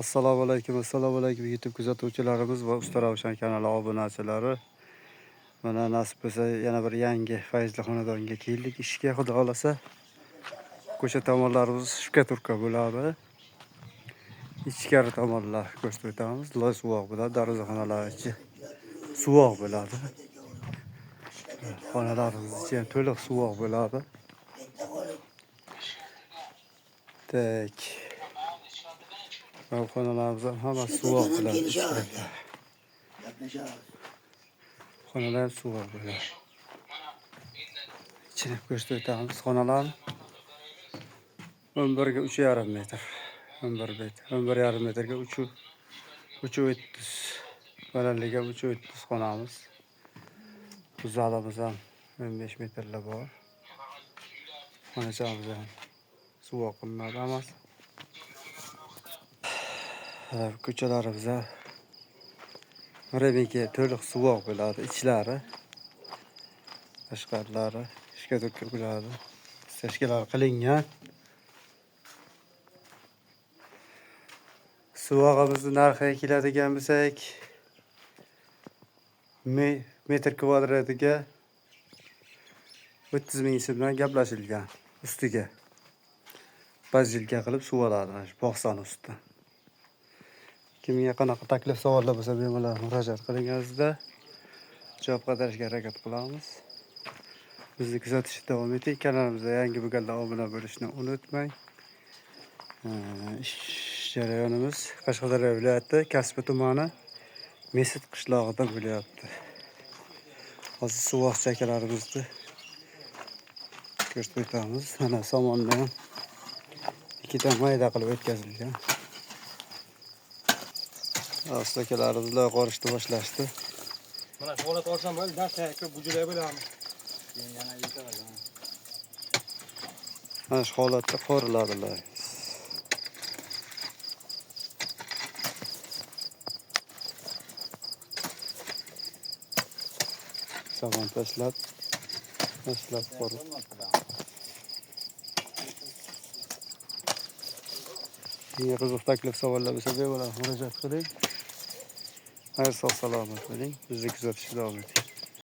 Assalomu alaykum YouTube kuzatuvchilarimiz va Usta Ravshan kanali obunachilari. Mana nasib bo'lsa yana bir yangi fayzli xonadonga keldik. Ishga xudo xolasa ko'cha tomonlarimiz shtukaturka bo'ladi. Ichkari tomonlar ko'rsatib o'tamiz. Loy suvoq bo'ladi, darvozaxonalar ichi suvoq bo'ladi. Xonalarimiz ichi ham to'liq suvoq bo'ladi. Tak. Xonalarimiz ham hammasi suvoq bo'ladi. Xonalar ham suvoq bo'ladi. Ichini ko'rsatib o'tamiz. Xonalar 11 ga 3,5 metr. 11,5 metrga 3,30. Balandligi 3,30 xonamiz. Zalimiz ham 15 metrlar bor. Xonachamiz ham suvoq qilinadi hammasi. Ko'chalarimiz ham Mirabenki to'liq suvoq bo'ladi, ichlari. Tashqarilari shtukaturka bo'ladi. Stashkalar qilingan. Suvog'imizni narxiga keladigan bo'lsak, metr kvadratiga 30 ming so'mdan gaplashilgan ustiga. Bajelka qilib suv oladi bog'son ustidan. Kimga qanaqa taklif savollar bo'lsa bemalol murojaat qilingizda javob qaytarishga harakat qilamiz. Bizni kuzatishda davom eting. Kanalimizga yangi bo'lganlar obuna bo'lishni unutmang. Ish jarayonimiz Qashqadaryo viloyati Kasbi tumani Mesit qishlog'ida bo'lyapti. Hozir suvoq chakalarimizni ko'rsatib o'tamiz. Mana somondan ikkita mayda qilib o'tkazilgan. Astakalarimiz loy qorishni boshlashdi. Mana holat olsam bo'ldi, darsa ko'p bujulay bo'lamiz. Keyin yana yetaveradi. Mana shu holatda qoriladilar. Somon tashlab qorib. Kimga qiziq taklif savollar bo'lsa bemalol murojaat qiling. Sog' salomat bo'ling. Bizni kuzatishda davom eting.